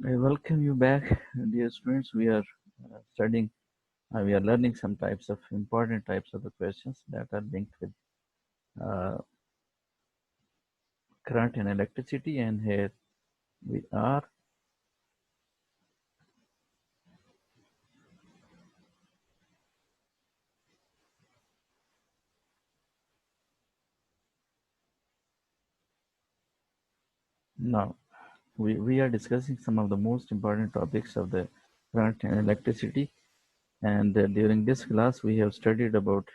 I welcome you back, dear students. We are studying, we are learning some types of important types of the questions that are linked with uh, current and electricity. And here we are. Now, we are discussing some of the most important topics of the current and electricity. And during this class, we have studied about,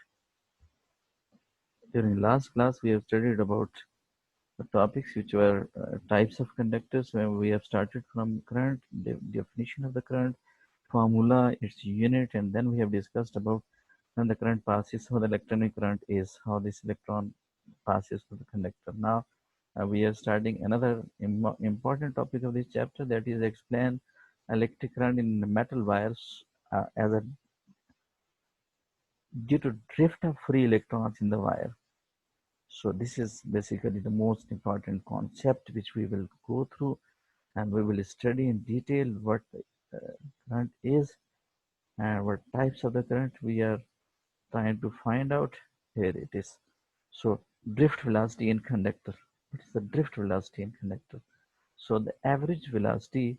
during last class, we have studied about the topics which were types of conductors, where we have started from current, the definition of the current, formula, its unit, and then we have discussed about when the current passes, how the electronic current is, how this electron passes through the conductor. Now we are starting another important topic of this chapter, that is explain electric current in the metal wires as a due to drift of free electrons in the wire. So this is basically the most important concept which we will go through, and we will study in detail what current is and what types of the current we are trying to find out. Here it is. So drift velocity in conductor. What is the drift velocity in conductor? So the average velocity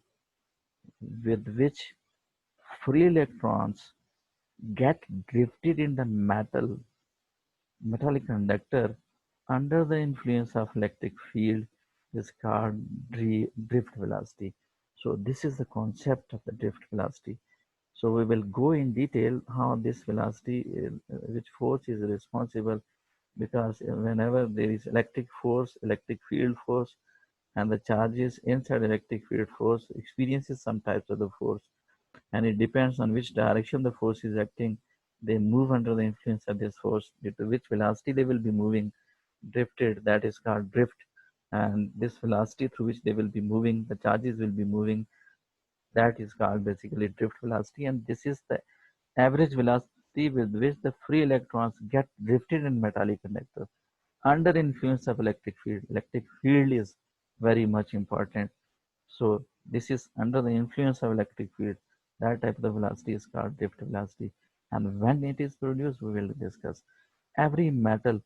with which free electrons get drifted in the metallic conductor under the influence of electric field is called drift velocity. So this is the concept of the drift velocity. So we will go in detail how this velocity, which force is responsible, because whenever there is electric force, electric field force, and the charges inside electric field force experiences some types of the force, and it depends on which direction the force is acting. They move under the influence of this force, due to which velocity they will be moving, drifted, that is called drift. And this velocity through which they will be moving, the charges will be moving, that is called basically drift velocity. And this is the average velocity with which the free electrons get drifted in metallic conductor under influence of electric field. Electric field is very much important. So this is under the influence of electric field. That type of velocity is called drift velocity. And when it is produced, we will discuss. Every metal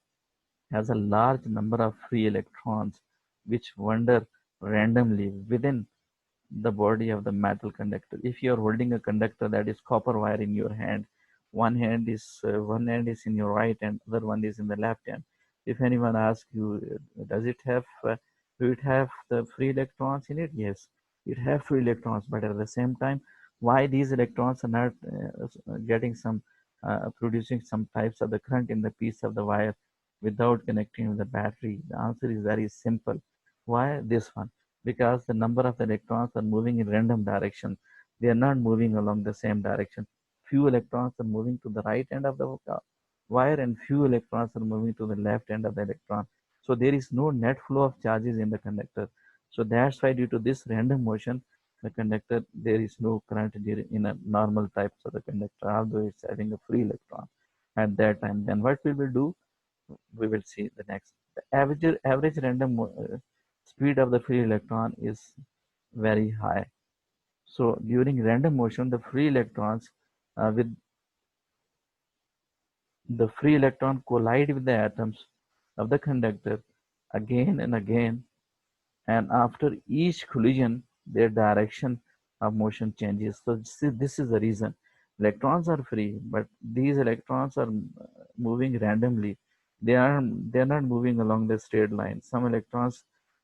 has a large number of free electrons which wander randomly within the body of the metal conductor. If you are holding a conductor, that is copper wire, in your hand, one hand is in your right and other one is in the left hand. If anyone asks you, does it have do it have the free electrons in it? Yes, it have free electrons, but at the same time, why these electrons are not getting some producing some types of the current in the piece of the wire without connecting with the battery? The answer is very simple. Why this one? Because the number of electrons are moving in random direction. They are not moving along the same direction. Few electrons are moving to the right end of the wire, and few electrons are moving to the left end of the electron. So there is no net flow of charges in the conductor. So that's why, due to this random motion, the conductor, there is no current in a normal types of the conductor, although it's having a free electron at that time. Then what we will do, we will see the next. The average random speed of the free electron is very high. So during random motion, with the free electron collide with the atoms of the conductor again and again, and after each collision, their direction of motion changes. So this is the reason electrons are free, but these electrons are moving randomly. They are not moving along the straight line. Some electrons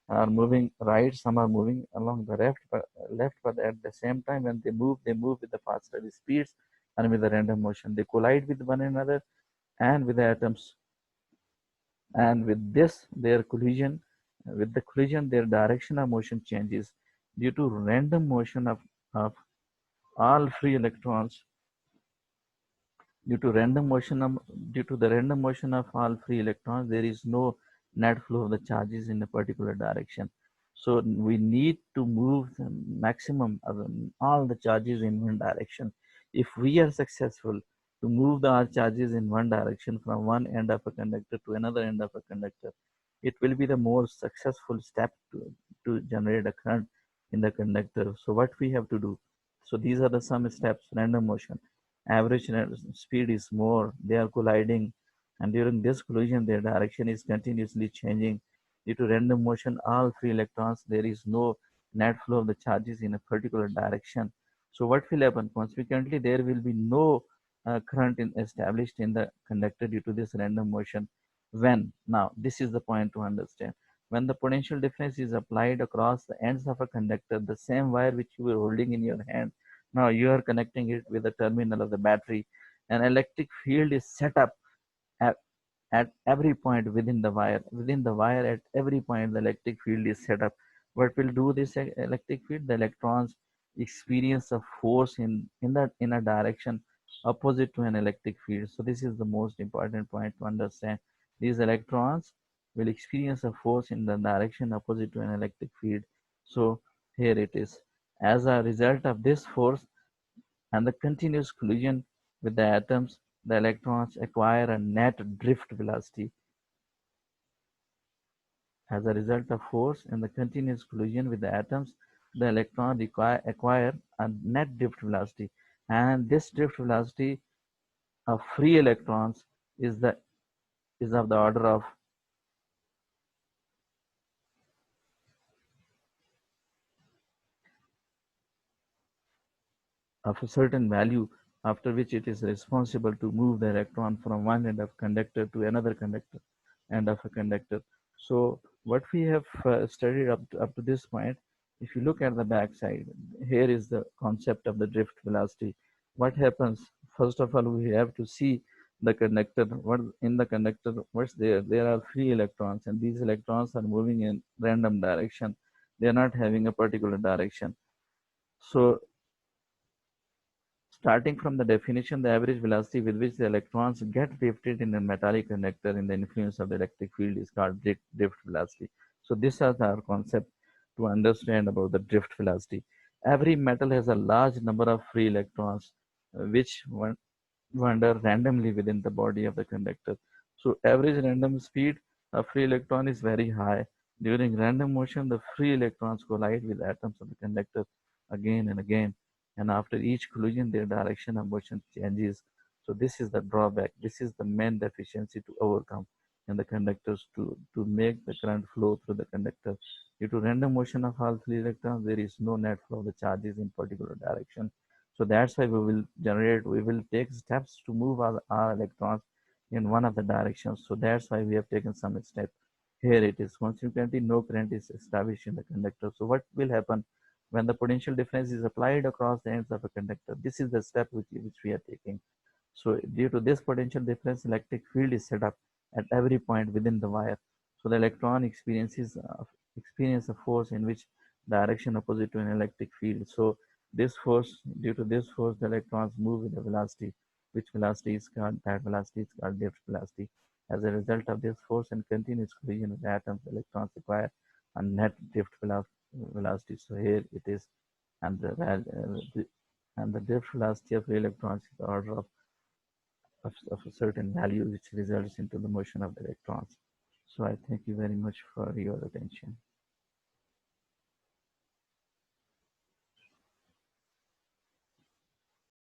are moving right, some are moving along the left, but at the same time, when they move with the faster speeds and with the random motion. They collide with one another and with the atoms, and with the collision, their direction of motion changes due to random motion of all free electrons. Due to the random motion of all free electrons, there is no net flow of the charges in a particular direction. So we need to move the maximum of all the charges in one direction. If we are successful to move the all charges in one direction from one end of a conductor to another end of a conductor, it will be the more successful step to generate a current in the conductor. So what we have to do? So these are the some steps. Random motion. Average speed is more. They are colliding, and during this collision, their direction is continuously changing. Due to random motion, all free electrons, there is no net flow of the charges in a particular direction. So what will happen? Consequently, there will be no current established in the conductor due to this random motion. When? Now, this is the point to understand. When the potential difference is applied across the ends of a conductor, the same wire which you were holding in your hand, now you are connecting it with the terminal of the battery. An electric field is set up at, at every point within the wire. Within the wire, at every point, the electric field is set up. What will do this electric field? The electrons experience a force in a direction opposite to an electric field. So this is the most important point to understand. These electrons will experience a force in the direction opposite to an electric field. So here it is. As a result of this force and the continuous collision with the atoms, the electrons acquire a net drift velocity. As a result of force and the continuous collision with the atoms, the electron acquire a net drift velocity. And this drift velocity of free electrons is the is of the order of a certain value, after which it is responsible to move the electron from one end of conductor to another conductor end of a conductor. So what we have studied up to this point, if you look at the back side, here is the concept of the drift velocity. What happens? First of all, we have to see the conductor. What in the conductor? What's there? There are free electrons, and these electrons are moving in random direction. They are not having a particular direction. So starting from the definition, the average velocity with which the electrons get drifted in a metallic conductor in the influence of the electric field is called drift velocity. So this is our concept to understand about the drift velocity. Every metal has a large number of free electrons, which wander randomly within the body of the conductor. So average random speed of free electron is very high. During random motion, the free electrons collide with atoms of the conductor again and again. And after each collision, their direction of motion changes. So this is the drawback. This is the main deficiency to overcome in the conductors to make the current flow through the conductor. Due to random motion of all free electrons, there is no net flow of the charges in particular direction. So that's why we will take steps to move our electrons in one of the directions. So that's why we have taken some steps. Here it is. Consequently, no current is established in the conductor. So what will happen when the potential difference is applied across the ends of a conductor? This is the step which we are taking. So due to this potential difference, electric field is set up at every point within the wire. So the electron experience a force in which direction opposite to an electric field. So due to this force, the electrons move with a velocity, which velocity is called that velocity is called drift velocity. As a result of this force and continuous collision with atoms, the electrons acquire a net drift velocity. So here it is, and the drift velocity of the electrons is the order of a certain value which results into the motion of the electrons. So I thank you very much for your attention.